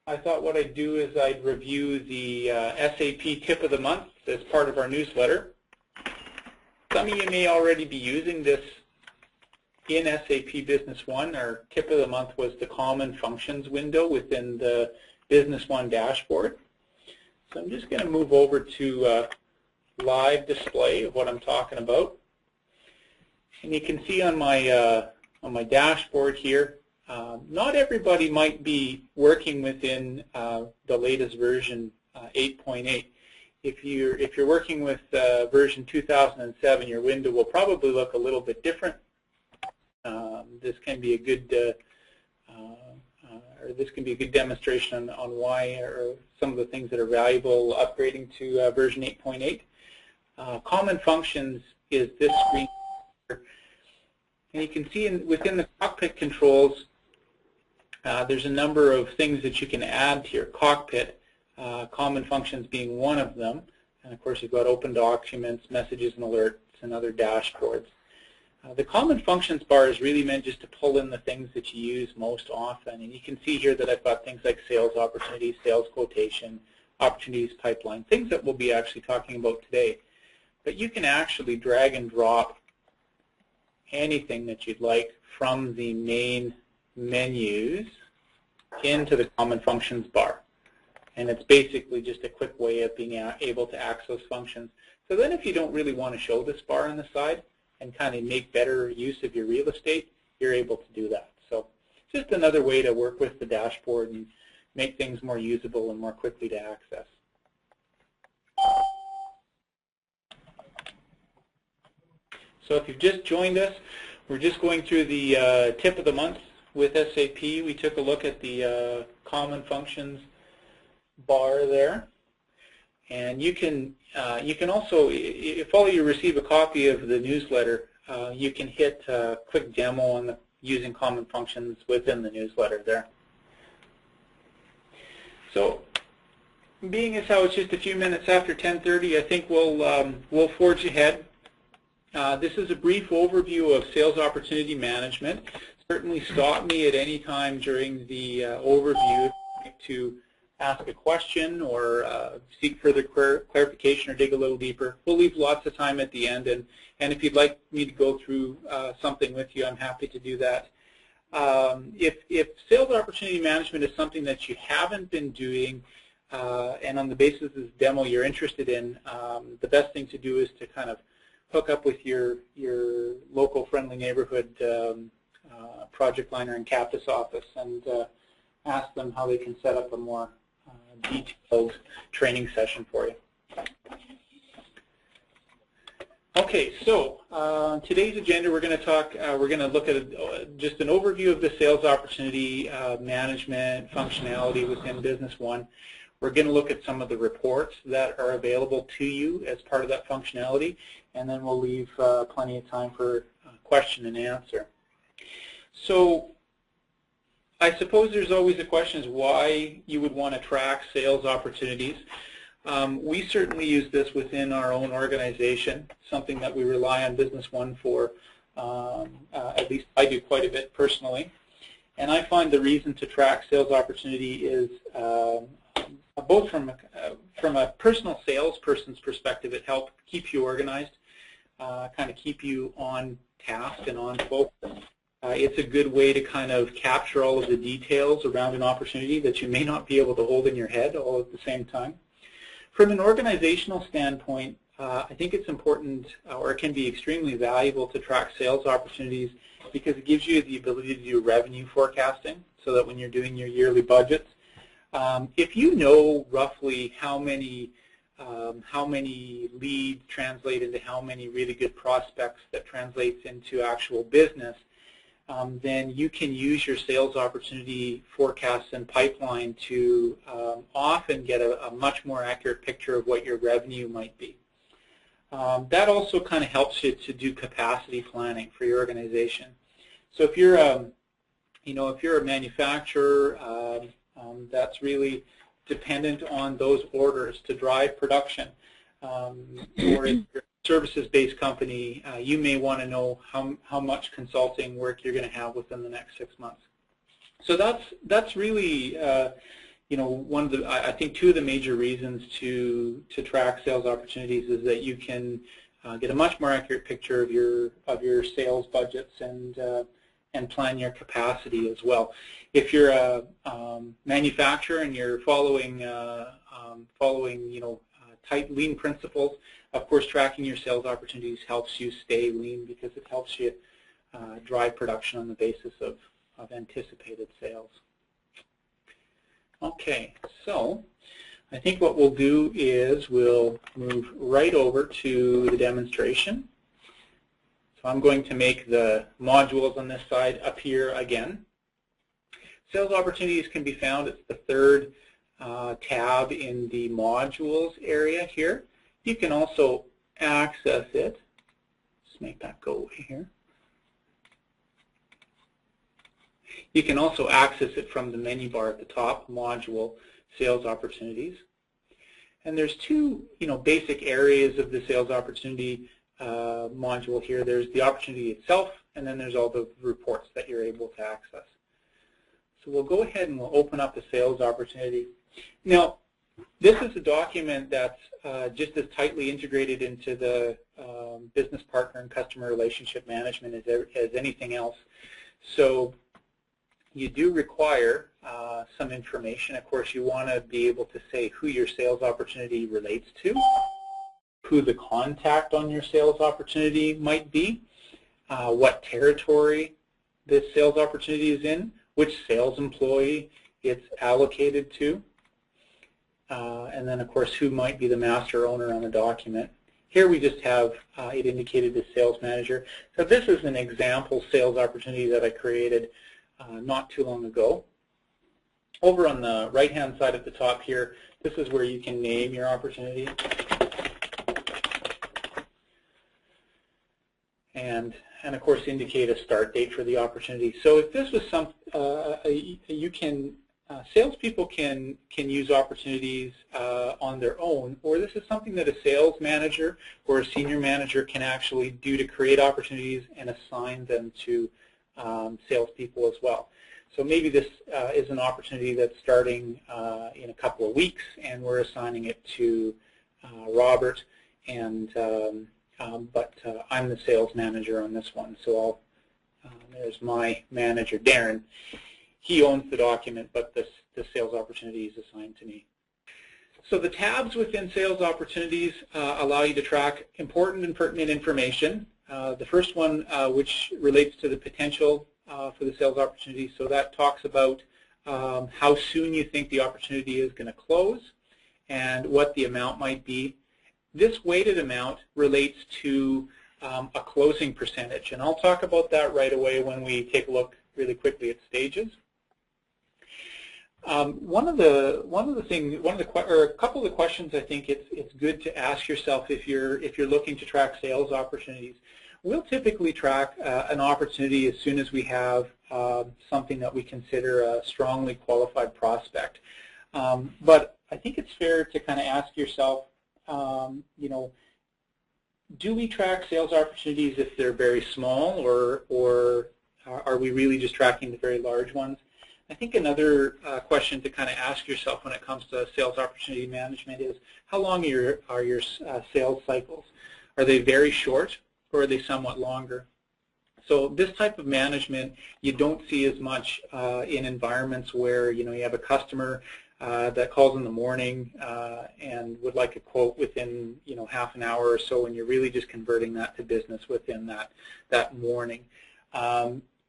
I thought what I'd do is I'd review the SAP Tip of the Month as part of our newsletter. Some of you may already be using this in SAP Business One. Our Tip of the Month was the Common Functions window within the Business One dashboard. So I'm just going to move over to live display of what I'm talking about. And you can see on my dashboard here, not everybody might be working within the latest version 8.8. If you're working with version 2007, your window will probably look a little bit different. This can be a good demonstration on why, or some of the things that are valuable upgrading to version 8.8. Common Functions is this screen here. And you can see within the cockpit controls, there's a number of things that you can add to your cockpit, Common Functions being one of them. And of course, you've got open documents, messages and alerts, and other dashboards. The Common Functions bar is really meant just to pull in the things that you use most often. And you can see here that I've got things like sales opportunities, sales quotation, opportunities pipeline, things that we'll be actually talking about today. But you can actually drag and drop anything that you'd like from the main menus into the Common Functions bar. And it's basically just a quick way of being able to access functions. So then if you don't really want to show this bar on the side and kind of make better use of your real estate, you're able to do that. So just another way to work with the dashboard and make things more usable and more quickly to access. So if you've just joined us, we're just going through the tip of the month with SAP. We took a look at the Common Functions bar there. And you can also, if all you receive a copy of the newsletter, you can hit a quick demo on using Common Functions within the newsletter there. So, being as how it's just a few minutes after 10:30, I think we'll forge ahead. This is a brief overview of sales opportunity management. Certainly stop me at any time during the overview to ask a question or seek further clarification or dig a little deeper. We'll leave lots of time at the end, and if you'd like me to go through something with you, I'm happy to do that. If sales opportunity management is something that you haven't been doing, and on the basis of this demo you're interested in, the best thing to do is to kind of hook up with your local friendly neighborhood project line or Encaptis office and ask them how they can set up a more detailed training session for you. Okay, so today's agenda, we're going to look at just an overview of the sales opportunity management functionality within Business One. We're going to look at some of the reports that are available to you as part of that functionality, and then we'll leave plenty of time for question and answer. So I suppose there's always the question is why you would want to track sales opportunities. We certainly use this within our own organization, something that we rely on Business One for. At least I do quite a bit personally. And I find the reason to track sales opportunity is both from a personal salesperson's perspective, it helps keep you organized, kind of keep you on task and on focus. It's a good way to kind of capture all of the details around an opportunity that you may not be able to hold in your head all at the same time. From an organizational standpoint, I think it's important, or it can be extremely valuable to track sales opportunities because it gives you the ability to do revenue forecasting so that when you're doing your yearly budgets, if you know roughly how many leads translate into how many really good prospects that translates into actual business, then you can use your sales opportunity forecasts and pipeline to often get a much more accurate picture of what your revenue might be. That also kind of helps you to do capacity planning for your organization. So if you're a manufacturer that's really dependent on those orders to drive production, or if you're services-based company, you may want to know how much consulting work you're going to have within the next 6 months. So that's really you know, I think two of the major reasons to track sales opportunities is that you can get a much more accurate picture of your sales budgets and plan your capacity as well. If you're a manufacturer and you're following you know, tight lean principles, of course tracking your sales opportunities helps you stay lean because it helps you drive production on the basis of anticipated sales. Okay, so I think what we'll do is we'll move right over to the demonstration. So I'm going to make the modules on this side appear again. Sales opportunities can be found. It's the third tab in the modules area here. You can also access it. Just make that go away here. You can also access it from the menu bar at the top, module, sales opportunities. And there's two, you know, basic areas of the sales opportunity module here. There's the opportunity itself, and then there's all the reports that you're able to access. So we'll go ahead and we'll open up the sales opportunity. Now, this is a document that's just as tightly integrated into the business partner and customer relationship management as anything else. So you do require some information. Of course, you want to be able to say who your sales opportunity relates to, who the contact on your sales opportunity might be, what territory this sales opportunity is in, which sales employee it's allocated to, and then, of course, who might be the master owner on the document. Here we just have it indicated as sales manager. So this is an example sales opportunity that I created not too long ago. Over on the right-hand side at the top here, this is where you can name your opportunity. And of course indicate a start date for the opportunity. So if this was some, salespeople can use opportunities on their own, or this is something that a sales manager or a senior manager can actually do to create opportunities and assign them to salespeople as well. So maybe this is an opportunity that's starting in a couple of weeks, and we're assigning it to Robert, and but I'm the sales manager on this one. So there's my manager, Darren. He owns the document, but the sales opportunity is assigned to me. So the tabs within sales opportunities allow you to track important and pertinent information. The first one, which relates to the potential for the sales opportunity, so that talks about how soon you think the opportunity is going to close and what the amount might be. This weighted amount relates to a closing percentage, and I'll talk about that right away when we take a look really quickly at stages. A couple of the questions I think it's good to ask yourself if you're looking to track sales opportunities. We'll typically track an opportunity as soon as we have something that we consider a strongly qualified prospect. But I think it's fair to kind of ask yourself, you know, do we track sales opportunities if they're very small, or are we really just tracking the very large ones? I think another question to kind of ask yourself when it comes to sales opportunity management is, how long are your sales cycles? Are they very short, or are they somewhat longer? So this type of management you don't see as much in environments where, you know, you have a customer that calls in the morning and would like a quote within, you know, half an hour or so, and you're really just converting that to business within that morning.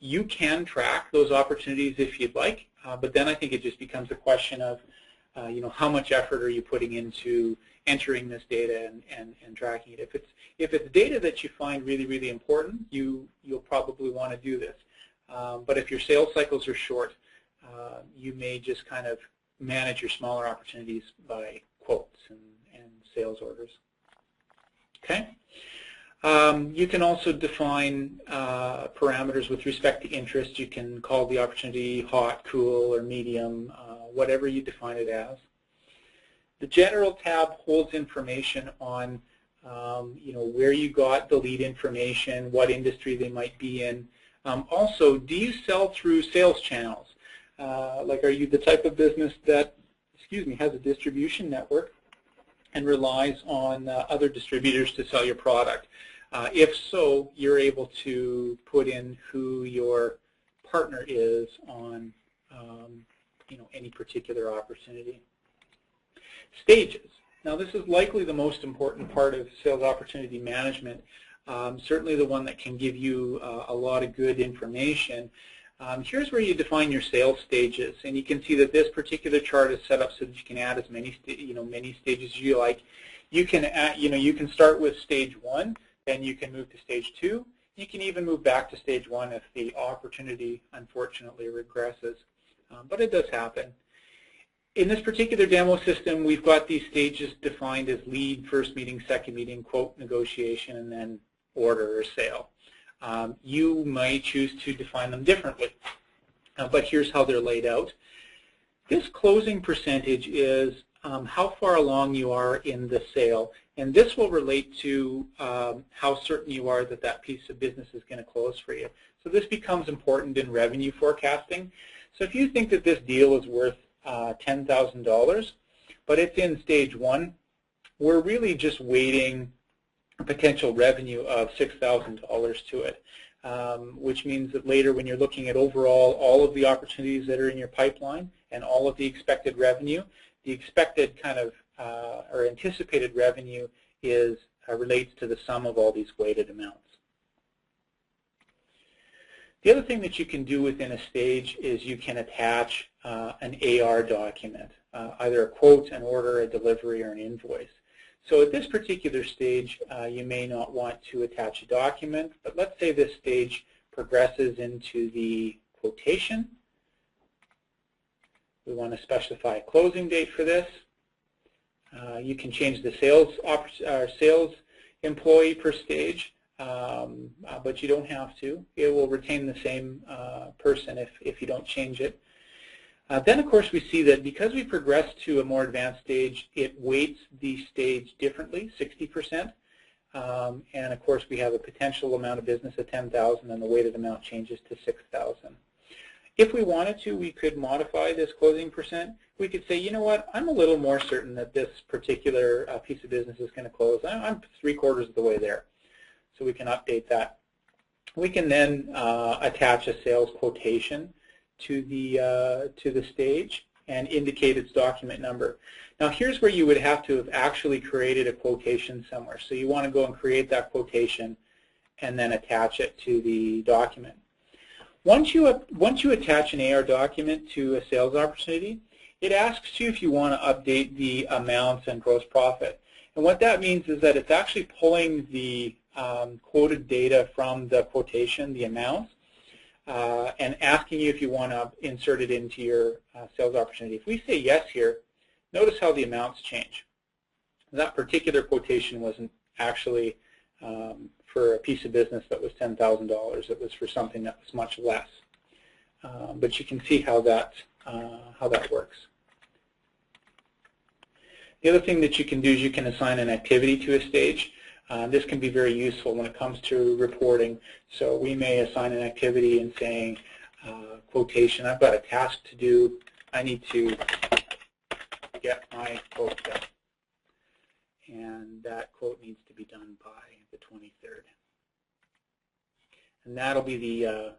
You can track those opportunities if you'd like, but then I think it just becomes a question of, you know, how much effort are you putting into entering this data and tracking it. If it's data that you find really, really important, you'll probably want to do this. But if your sales cycles are short, you may just kind of manage your smaller opportunities by quotes and sales orders. Okay. You can also define parameters with respect to interest. You can call the opportunity hot, cool, or medium, whatever you define it as. The general tab holds information on you know, where you got the lead information, what industry they might be in. Also, do you sell through sales channels? Like, are you the type of business that has a distribution network and relies on other distributors to sell your product. If so, you're able to put in who your partner is on any particular opportunity. Stages. Now this is likely the most important part of sales opportunity management, certainly the one that can give you a lot of good information. Here's where you define your sales stages, and you can see that this particular chart is set up so that you can add as many many stages as you like. You can add, you can start with stage 1, then you can move to stage 2. You can even move back to stage 1 if the opportunity unfortunately regresses, but it does happen. In this particular demo system, we've got these stages defined as lead, first meeting, second meeting, quote, negotiation, and then order or sale. You might choose to define them differently, but here's how they're laid out. This closing percentage is how far along you are in the sale, and this will relate to how certain you are that that piece of business is going to close for you. So this becomes important in revenue forecasting. So if you think that this deal is worth $10,000, but it's in stage 1, we're really just weighting a potential revenue of $6,000 to it, which means that later when you're looking at overall all of the opportunities that are in your pipeline and all of the expected revenue, the expected kind of or anticipated revenue is relates to the sum of all these weighted amounts. The other thing that you can do within a stage is you can attach an AR document, either a quote, an order, a delivery, or an invoice. So at this particular stage, you may not want to attach a document, but let's say this stage progresses into the quotation. We want to specify a closing date for this. You can change the sales employee per stage. But you don't have to. It will retain the same person if you don't change it. Then, of course, we see that because we progress to a more advanced stage, it weights the stage differently, 60%. And, of course, we have a potential amount of business at $10,000, and the weighted amount changes to $6,000. If we wanted to, we could modify this closing percent. We could say, you know what, I'm a little more certain that this particular piece of business is going to close. I'm 3/4 of the way there. So we can update that. We can then attach a sales quotation to the stage and indicate its document number. Now here's where you would have to have actually created a quotation somewhere. So you want to go and create that quotation and then attach it to the document. Once you attach an AR document to a sales opportunity, it asks you if you want to update the amounts and gross profit. And what that means is that it's actually pulling the quoted data from the quotation, the amounts, and asking you if you want to insert it into your sales opportunity. If we say yes here, notice how the amounts change. That particular quotation wasn't actually for a piece of business that was $10,000. It was for something that was much less. But you can see how that works. The other thing that you can do is you can assign an activity to a stage. This can be very useful when it comes to reporting. So we may assign an activity in saying, quotation, I've got a task to do. I need to get my quote done. And that quote needs to be done by the 23rd. And that'll be the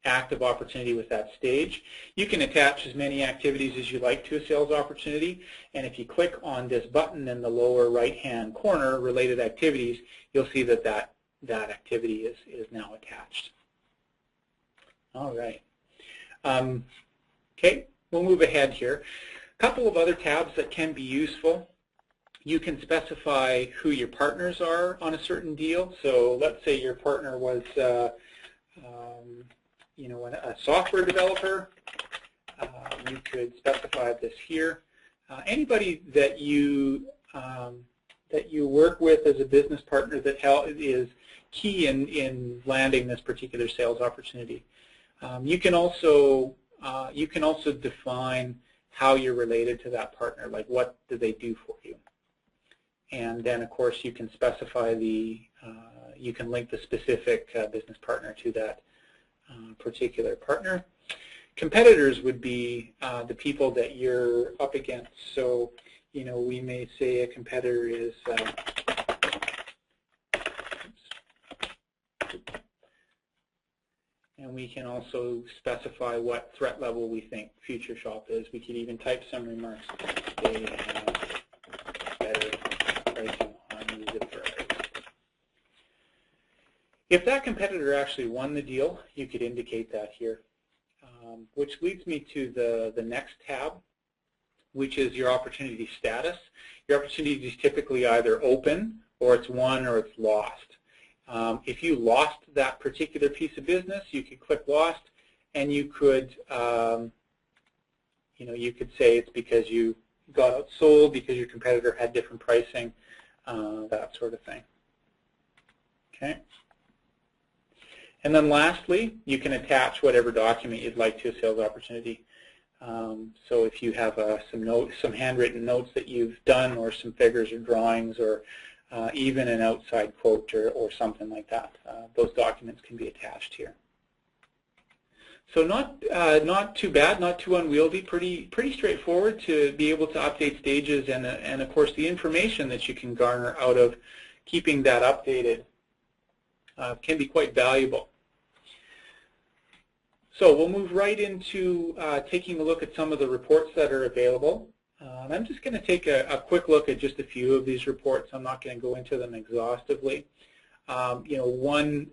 active opportunity with that stage. You can attach as many activities as you like to a sales opportunity, and if you click on this button in the lower right-hand corner, Related Activities, you'll see that that activity is now attached. All right. Okay, we'll move ahead here. A couple of other tabs that can be useful. You can specify who your partners are on a certain deal. So let's say your partner was a software developer. You could specify this here. Anybody that you work with as a business partner that is key in landing this particular sales opportunity. You can also define how you're related to that partner, like what do they do for you. And then, of course, you can specify you can link the specific business partner to that particular partner. competitors would be the people that you're up against. So, we may say a competitor is and we can also specify what threat level we think FutureShop is. We could even type some remarks. They have better pricing on zip drives. If that competitor actually won the deal, you could indicate that here, which leads me to the next tab, which is your opportunity status. Your opportunity is typically either open, or it's won, or it's lost. If you lost that particular piece of business, you could click lost, and you could, you could say it's because you got outsold, because your competitor had different pricing, that sort of thing. Okay. And then lastly, you can attach whatever document you'd like to a sales opportunity. So if you have some handwritten notes that you've done, or some figures or drawings, or even an outside quote or something like that, those documents can be attached here. So not too bad, not too unwieldy, pretty straightforward to be able to update stages, and of course the information that you can garner out of keeping that updated can be quite valuable. So we'll move right into taking a look at some of the reports that are available. I'm just going to take a quick look at just a few of these reports. I'm not going to go into them exhaustively. One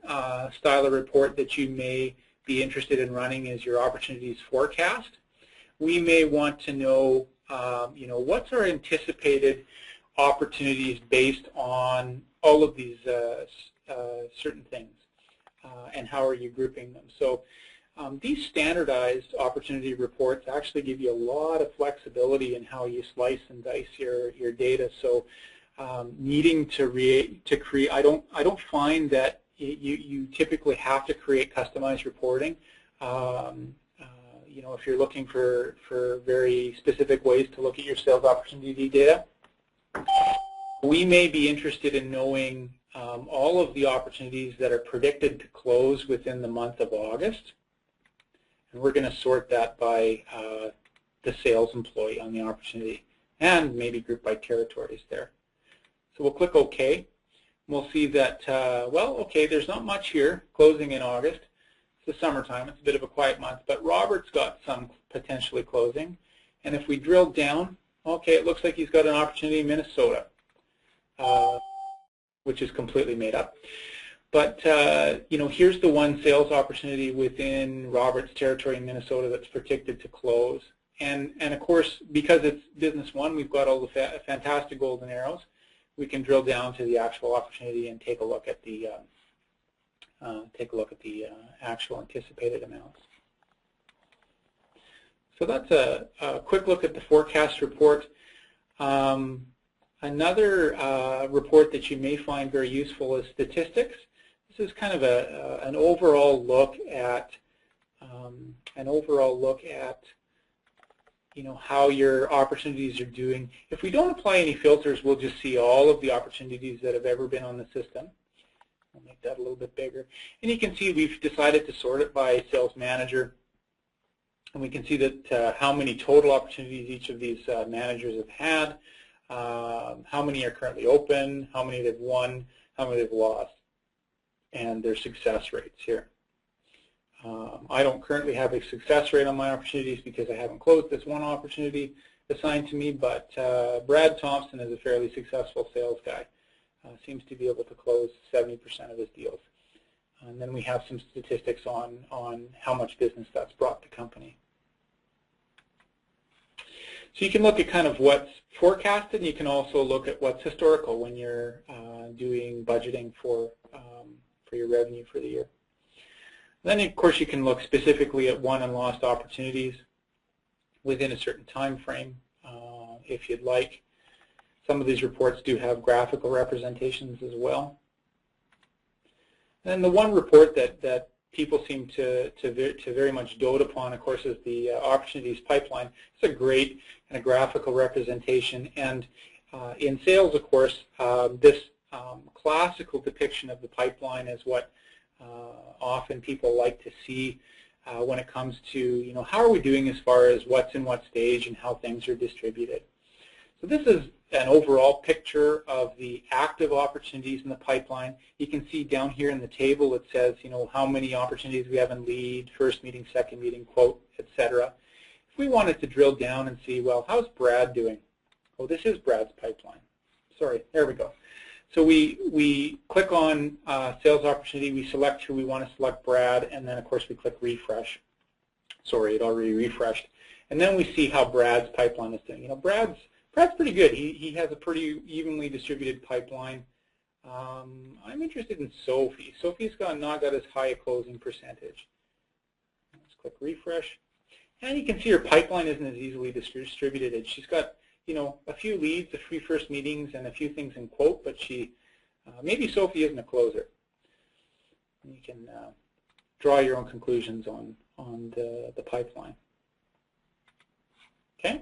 style of report that you may be interested in running is your opportunities forecast. We may want to know, what's our anticipated opportunities based on all of these certain things, and how are you grouping them. So these standardized opportunity reports actually give you a lot of flexibility in how you slice and dice your data. So needing to create, I don't find that you typically have to create customized reporting. If you're looking for very specific ways to look at your sales opportunity data, we may be interested in knowing all of the opportunities that are predicted to close within the month of August. And we're going to sort that by the sales employee on the opportunity, and maybe group by territories there. So we'll click OK. We'll see that, there's not much here closing in August. It's the summertime. It's a bit of a quiet month, but Robert's got some potentially closing. And if we drill down, okay, it looks like he's got an opportunity in Minnesota, which is completely made up. But here's the one sales opportunity within Robert's territory in Minnesota that's predicted to close. And of course, because it's business one, we've got all the fantastic golden arrows. We can drill down to the actual opportunity and take a look at the actual anticipated amounts. So that's a quick look at the forecast report. Another report that you may find very useful is statistics. This is kind of an overall look at how your opportunities are doing. If we don't apply any filters, we'll just see all of the opportunities that have ever been on the system. I'll make that a little bit bigger. And you can see we've decided to sort it by sales manager. And we can see that how many total opportunities each of these managers have had, how many are currently open, how many they've won, how many they've lost, and their success rates here. I don't currently have a success rate on my opportunities because I haven't closed this one opportunity assigned to me, but Brad Thompson is a fairly successful sales guy. Seems to be able to close 70% of his deals. And then we have some statistics on how much business that's brought the company. So you can look at kind of what's forecasted, and you can also look at what's historical when you're doing budgeting for your revenue for the year. Then, of course, you can look specifically at won and lost opportunities within a certain time frame if you'd like. Some of these reports do have graphical representations as well. And the one report that people seem to very much dote upon, of course, is the opportunities pipeline. It's a great kind of graphical representation. And in sales, of course, this classical depiction of the pipeline is what often people like to see when it comes to, how are we doing as far as what's in what stage and how things are distributed. So this is an overall picture of the active opportunities in the pipeline. You can see down here in the table it says, how many opportunities we have in lead, first meeting, second meeting, quote, etc. If we wanted to drill down and see, well, how's Brad doing? Oh, this is Brad's pipeline. Sorry, there we go. So we click on sales opportunity, we select who we want to select, Brad, and then of course we click refresh. Sorry, it already refreshed. And then we see how Brad's pipeline is doing. Brad's pretty good. He has a pretty evenly distributed pipeline. I'm interested in Sophie. Sophie's not got as high a closing percentage. Let's click refresh. And you can see her pipeline isn't as easily distributed. She's got a few leads, a few first meetings, and a few things in quote, but maybe Sophie isn't a closer. You can draw your own conclusions on the pipeline. Okay?